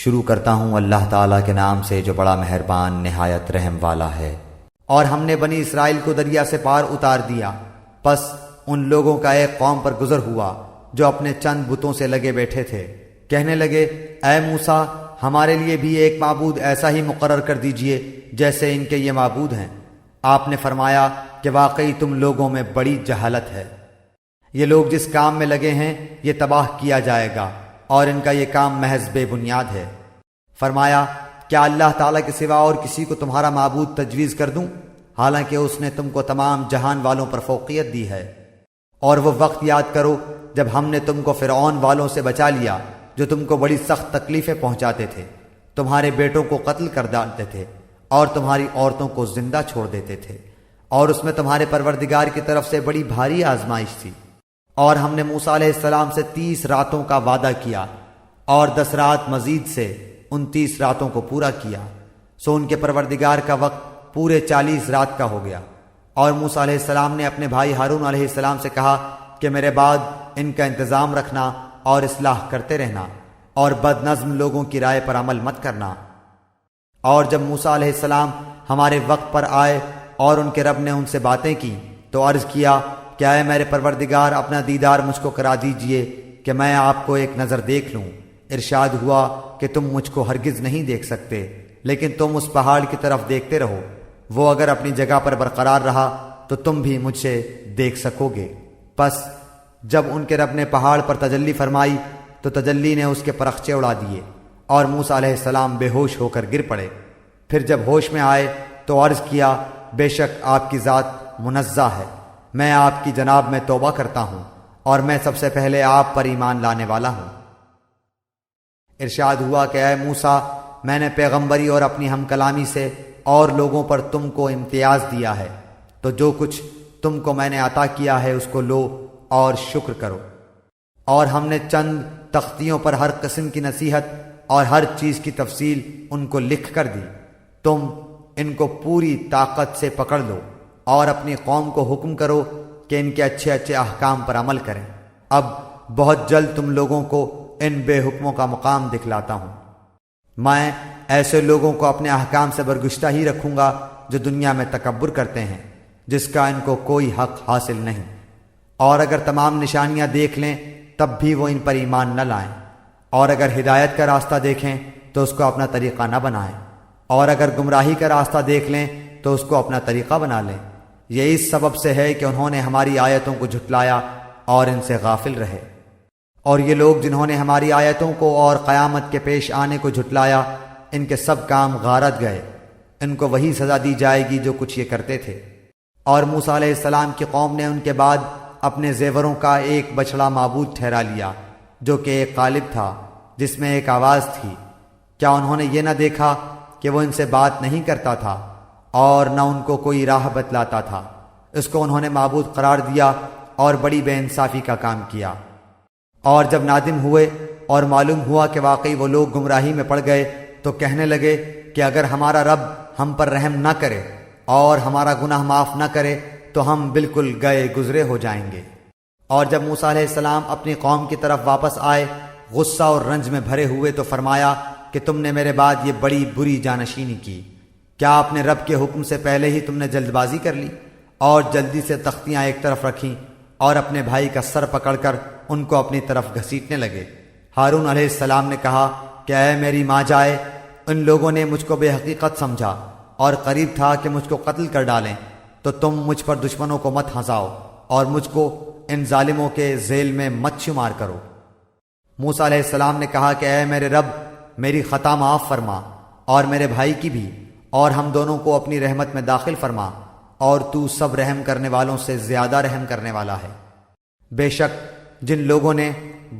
شروع کرتا ہوں اللہ تعالیٰ کے نام سے جو بڑا مہربان نہایت رحم والا ہے۔ اور ہم نے بنی اسرائیل کو دریا سے پار اتار دیا، پس ان لوگوں کا ایک قوم پر گزر ہوا جو اپنے چند بتوں سے لگے بیٹھے تھے۔ کہنے لگے، اے موسیٰ، ہمارے لیے بھی ایک معبود ایسا ہی مقرر کر دیجئے جیسے ان کے یہ معبود ہیں۔ آپ نے فرمایا کہ واقعی تم لوگوں میں بڑی جہالت ہے۔ یہ لوگ جس کام میں لگے ہیں یہ تباہ کیا جائے گا، اور ان کا یہ کام محض بے بنیاد ہے۔ فرمایا، کیا اللہ تعالیٰ کے سوا اور کسی کو تمہارا معبود تجویز کر دوں، حالانکہ اس نے تم کو تمام جہان والوں پر فوقیت دی ہے؟ اور وہ وقت یاد کرو جب ہم نے تم کو فرعون والوں سے بچا لیا جو تم کو بڑی سخت تکلیفیں پہنچاتے تھے، تمہارے بیٹوں کو قتل کر ڈالتے تھے اور تمہاری عورتوں کو زندہ چھوڑ دیتے تھے، اور اس میں تمہارے پروردگار کی طرف سے بڑی بھاری آزمائش تھی۔ اور ہم نے موسیٰ علیہ السلام سے 30 راتوں کا وعدہ کیا اور 10 رات مزید سے 29 راتوں کو پورا کیا، سو ان کے پروردگار کا وقت پورے 40 رات کا ہو گیا۔ اور موسیٰ علیہ السلام نے اپنے بھائی ہارون علیہ السلام سے کہا کہ میرے بعد ان کا انتظام رکھنا اور اصلاح کرتے رہنا، اور بد نظم لوگوں کی رائے پر عمل مت کرنا۔ اور جب موسیٰ علیہ السلام ہمارے وقت پر آئے اور ان کے رب نے ان سے باتیں کی تو عرض کیا کہ اے میرے پروردگار، اپنا دیدار مجھ کو کرا دیجئے کہ میں آپ کو ایک نظر دیکھ لوں۔ ارشاد ہوا کہ تم مجھ کو ہرگز نہیں دیکھ سکتے، لیکن تم اس پہاڑ کی طرف دیکھتے رہو، وہ اگر اپنی جگہ پر برقرار رہا تو تم بھی مجھ سے دیکھ سکو گے۔ پس جب ان کے رب نے پہاڑ پر تجلی فرمائی تو تجلی نے اس کے پرخچے اڑا دیے، اور موسیٰ علیہ السلام بے ہوش ہو کر گر پڑے۔ پھر جب ہوش میں آئے تو عرض کیا، بے شک آپ کی ذات منزہ ہے، میں آپ کی جناب میں توبہ کرتا ہوں، اور میں سب سے پہلے آپ پر ایمان لانے والا ہوں۔ ارشاد ہوا کہ اے موسیٰ، میں نے پیغمبری اور اپنی ہم کلامی سے اور لوگوں پر تم کو امتیاز دیا ہے، تو جو کچھ تم کو میں نے عطا کیا ہے اس کو لو اور شکر کرو۔ اور ہم نے چند تختیوں پر ہر قسم کی نصیحت اور ہر چیز کی تفصیل ان کو لکھ کر دی، تم ان کو پوری طاقت سے پکڑ لو اور اپنی قوم کو حکم کرو کہ ان کے اچھے اچھے احکام پر عمل کریں۔ اب بہت جلد تم لوگوں کو ان بے حکموں کا مقام دکھلاتا ہوں۔ میں ایسے لوگوں کو اپنے احکام سے برگشتہ ہی رکھوں گا جو دنیا میں تکبر کرتے ہیں، جس کا ان کو کوئی حق حاصل نہیں، اور اگر تمام نشانیاں دیکھ لیں تب بھی وہ ان پر ایمان نہ لائیں، اور اگر ہدایت کا راستہ دیکھیں تو اس کو اپنا طریقہ نہ بنائیں، اور اگر گمراہی کا راستہ دیکھ لیں تو اس کو اپنا طریقہ بنا لیں۔ یہ اس سبب سے ہے کہ انہوں نے ہماری آیتوں کو جھٹلایا اور ان سے غافل رہے۔ اور یہ لوگ جنہوں نے ہماری آیتوں کو اور قیامت کے پیش آنے کو جھٹلایا، ان کے سب کام غارت گئے، ان کو وہی سزا دی جائے گی جو کچھ یہ کرتے تھے۔ اور موسیٰ علیہ السلام کی قوم نے ان کے بعد اپنے زیوروں کا ایک بچڑا معبود ٹھہرا لیا جو کہ ایک قالب تھا جس میں ایک آواز تھی۔ کیا انہوں نے یہ نہ دیکھا کہ وہ ان سے بات نہیں کرتا تھا اور نہ ان کو کوئی راہ بتلاتا تھا؟ اس کو انہوں نے معبود قرار دیا اور بڑی بے انصافی کا کام کیا۔ اور جب نادم ہوئے اور معلوم ہوا کہ واقعی وہ لوگ گمراہی میں پڑ گئے تو کہنے لگے کہ اگر ہمارا رب ہم پر رحم نہ کرے اور ہمارا گناہ معاف نہ کرے تو ہم بالکل گئے گزرے ہو جائیں گے۔ اور جب موسیٰ علیہ السلام اپنی قوم کی طرف واپس آئے غصہ اور رنج میں بھرے ہوئے تو فرمایا کہ تم نے میرے بعد یہ بڑی بری جانشینی کی، کیا اپنے رب کے حکم سے پہلے ہی تم نے جلد بازی کر لی اور جلدی سے تختیاں ایک طرف رکھیں اور اپنے بھائی کا سر پکڑ کر ان کو اپنی طرف گھسیٹنے لگے؟ ہارون علیہ السلام نے کہا کہ اے میری ماں جائے، ان لوگوں نے مجھ کو بے حقیقت سمجھا اور قریب تھا کہ مجھ کو قتل کر ڈالیں، تو تم مجھ پر دشمنوں کو مت ہنساؤ اور مجھ کو ان ظالموں کے ذیل میں مت شمار کرو۔ موسیٰ علیہ السلام نے کہا کہ اے میرے رب، میری خطا معاف فرما اور میرے بھائی کی بھی، اور ہم دونوں کو اپنی رحمت میں داخل فرما، اور تو سب رحم کرنے والوں سے زیادہ رحم کرنے والا ہے۔ بے شک جن لوگوں نے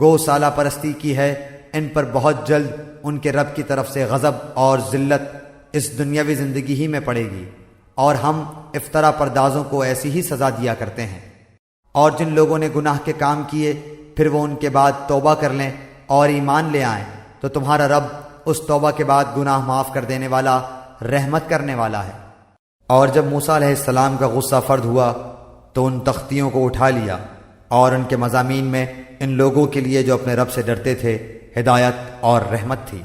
گو سالہ پرستی کی ہے ان پر بہت جلد ان کے رب کی طرف سے غضب اور ذلت اس دنیاوی زندگی ہی میں پڑے گی، اور ہم افطرا پردازوں کو ایسی ہی سزا دیا کرتے ہیں۔ اور جن لوگوں نے گناہ کے کام کیے پھر وہ ان کے بعد توبہ کر لیں اور ایمان لے آئیں تو تمہارا رب اس توبہ کے بعد گناہ معاف کر دینے والا، رحمت کرنے والا ہے۔ اور جب موسیٰ علیہ السلام کا غصہ فرد ہوا تو ان تختیوں کو اٹھا لیا اور ان کے مضامین میں ان لوگوں کے لیے جو اپنے رب سے ڈرتے تھے ہدایت اور رحمت تھی۔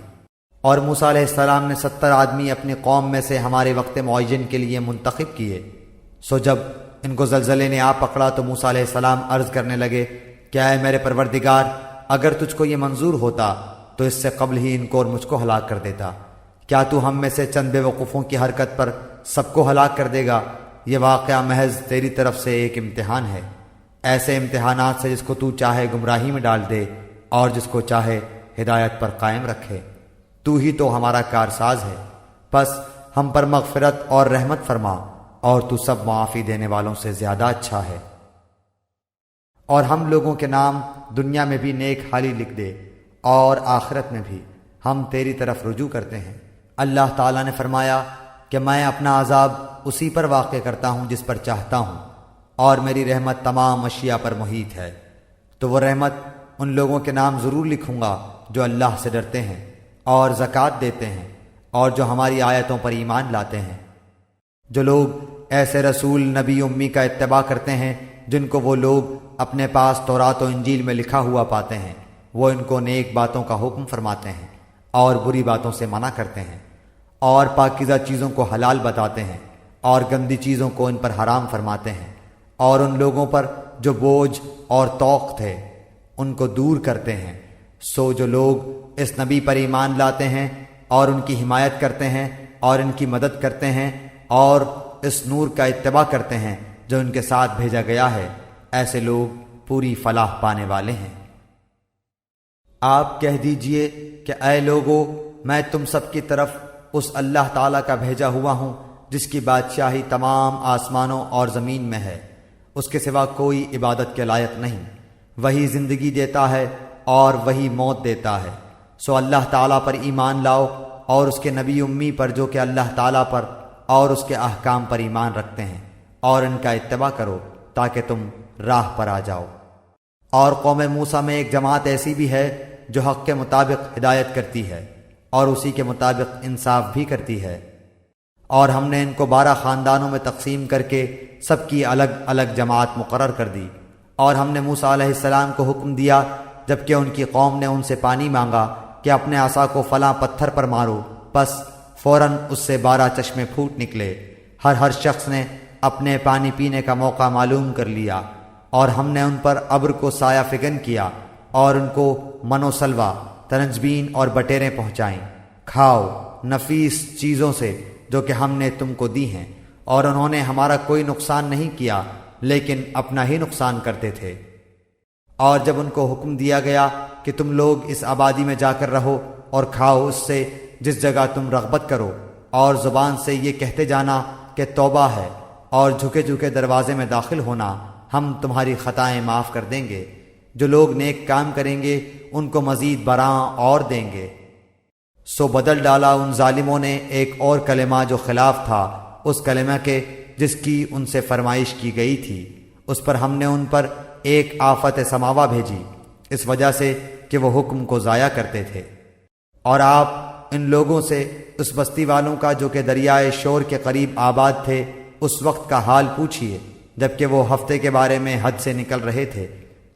اور موسیٰ علیہ السلام نے 70 آدمی اپنی قوم میں سے ہمارے وقت معین کے لیے منتخب کیے۔ سو جب ان کو زلزلے نے آ پکڑا تو موسیٰ علیہ السلام عرض کرنے لگے کہ اے میرے پروردگار، اگر تجھ کو یہ منظور ہوتا تو اس سے قبل ہی ان کو اور مجھ کو ہلاک کر دیتا۔ کیا تو ہم میں سے چند بے وقوفوں کی حرکت پر سب کو ہلاک کر دے گا؟ یہ واقعہ محض تیری طرف سے ایک امتحان ہے، ایسے امتحانات سے جس کو تو چاہے گمراہی میں ڈال دے اور جس کو چاہے ہدایت پر قائم رکھے۔ تو ہی تو ہمارا کارساز ہے، پس ہم پر مغفرت اور رحمت فرما، اور تو سب معافی دینے والوں سے زیادہ اچھا ہے۔ اور ہم لوگوں کے نام دنیا میں بھی نیک حالی لکھ دے اور آخرت میں بھی ہم تیری طرف رجوع کرتے ہیں۔ اللہ تعالیٰ نے فرمایا کہ میں اپنا عذاب اسی پر واقع کرتا ہوں جس پر چاہتا ہوں، اور میری رحمت تمام اشیاء پر محیط ہے۔ تو وہ رحمت ان لوگوں کے نام ضرور لکھوں گا جو اللہ سے ڈرتے ہیں اور زکوٰۃ دیتے ہیں اور جو ہماری آیتوں پر ایمان لاتے ہیں۔ جو لوگ ایسے رسول نبی امی کا اتباع کرتے ہیں جن کو وہ لوگ اپنے پاس تورات و انجیل میں لکھا ہوا پاتے ہیں، وہ ان کو نیک باتوں کا حکم فرماتے ہیں اور بری باتوں سے منع کرتے ہیں، اور پاکیزہ چیزوں کو حلال بتاتے ہیں اور گندی چیزوں کو ان پر حرام فرماتے ہیں، اور ان لوگوں پر جو بوجھ اور توق تھے ان کو دور کرتے ہیں۔ سو جو لوگ اس نبی پر ایمان لاتے ہیں اور ان کی حمایت کرتے ہیں اور ان کی مدد کرتے ہیں اور اس نور کا اتباع کرتے ہیں جو ان کے ساتھ بھیجا گیا ہے، ایسے لوگ پوری فلاح پانے والے ہیں۔ آپ کہہ دیجئے کہ اے لوگو، میں تم سب کی طرف اس اللہ تعالیٰ کا بھیجا ہوا ہوں جس کی بادشاہی تمام آسمانوں اور زمین میں ہے، اس کے سوا کوئی عبادت کے لائق نہیں۔ وہی زندگی دیتا ہے اور وہی موت دیتا ہے۔ سو اللہ تعالیٰ پر ایمان لاؤ اور اس کے نبی امی پر جو کہ اللہ تعالیٰ پر اور اس کے احکام پر ایمان رکھتے ہیں، اور ان کا اتباع کرو تاکہ تم راہ پر آ جاؤ۔ اور قوم موسیٰ میں ایک جماعت ایسی بھی ہے جو حق کے مطابق ہدایت کرتی ہے اور اسی کے مطابق انصاف بھی کرتی ہے۔ اور ہم نے ان کو 12 خاندانوں میں تقسیم کر کے سب کی الگ الگ جماعت مقرر کر دی۔ اور ہم نے موسیٰ علیہ السلام کو حکم دیا جبکہ ان کی قوم نے ان سے پانی مانگا کہ اپنے عصا کو فلاں پتھر پر مارو، پس فوراً اس سے 12 چشمے پھوٹ نکلے۔ ہر شخص نے اپنے پانی پینے کا موقع معلوم کر لیا، اور ہم نے ان پر ابر کو سایہ فگن کیا اور ان کو من و سلوہ، تنجبین اور بٹیریں پہنچائیں۔ کھاؤ نفیس چیزوں سے جو کہ ہم نے تم کو دی ہیں، اور انہوں نے ہمارا کوئی نقصان نہیں کیا لیکن اپنا ہی نقصان کرتے تھے۔ اور جب ان کو حکم دیا گیا کہ تم لوگ اس آبادی میں جا کر رہو اور کھاؤ اس سے جس جگہ تم رغبت کرو، اور زبان سے یہ کہتے جانا کہ توبہ ہے، اور جھکے جھکے دروازے میں داخل ہونا، ہم تمہاری خطائیں معاف کر دیں گے۔ جو لوگ نیک کام کریں گے ان کو مزید براں اور دیں گے۔ سو بدل ڈالا ان ظالموں نے ایک اور کلمہ جو خلاف تھا اس کلمہ کے جس کی ان سے فرمائش کی گئی تھی۔ اس پر ہم نے ان پر ایک آفت سماوا بھیجی، اس وجہ سے کہ وہ حکم کو ضائع کرتے تھے۔ اور آپ ان لوگوں سے اس بستی والوں کا جو کہ دریائے شور کے قریب آباد تھے اس وقت کا حال پوچھئے جبکہ وہ ہفتے کے بارے میں حد سے نکل رہے تھے،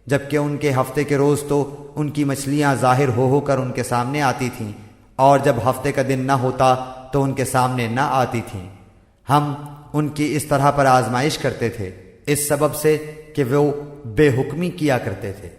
جبکہ ان کے ہفتے کے روز تو ان کی مچھلیاں ظاہر ہو کر ان کے سامنے آتی تھیں، اور جب ہفتے کا دن نہ ہوتا تو ان کے سامنے نہ آتی تھیں۔ ہم ان کی اس طرح پر آزمائش کرتے تھے اس سبب سے کہ وہ بے حکمی کیا کرتے تھے۔